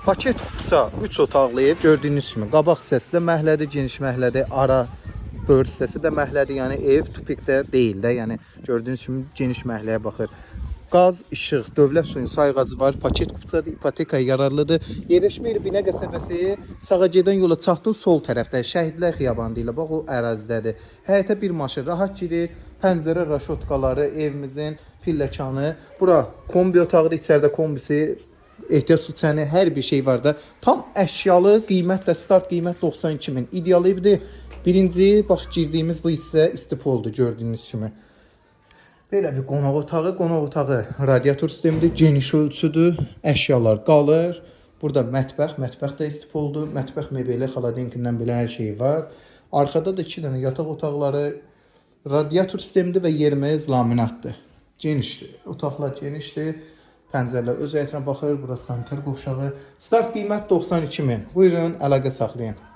Paket kupça 3 otaqlı ev gördüyünüz kimi. Qabaq hissəsi də məhlədir, geniş məhlədir, ara böğür hissəsi də məhlədir. Yəni ev tupikdə deyil də, yəni gördüyünüz kimi geniş məhləyə baxır. Qaz, işıq, dövlət suyun sayğacı var. Paket kupçadır, ipotekaya yararlıdır. Yerləşmə yeri Binə qəsəbəsi, sağa gedən yola çatdın sol tərəfdə Şəhidlər Xiyabanı ilə bax o ərazidədir. Həyətə bir maşın rahat girir. Pəncərə raşotkaları, evimizin pilləkanı. Bura kombi otağıdır, içəridə kombisi, ehtiyac su çəni, hər bir şey var da. Tam əşyalı, qiymət də start qiymət 92.000. İdeal evdir. Birinci, bax girdiyimiz bu hissə istipoldur gördüyünüz kimi. Belə bir qonaq otağı radiator sistemidir, geniş ölçüdür, əşyalar qalır. Burada mətbəx də istipoldur. Mətbəx mebeli, xaladenkindən belə hər şey var. Arxada da 2 dənə yataq otaqları, radiator sistemidir və yerimiz laminatdır. Genişdir, otaqlar genişdir. Pəncərələr öz ətrafına baxır. Burası sanitar qovşağı. Start qiymət 92.000. Buyurun, əlaqə saxlayın.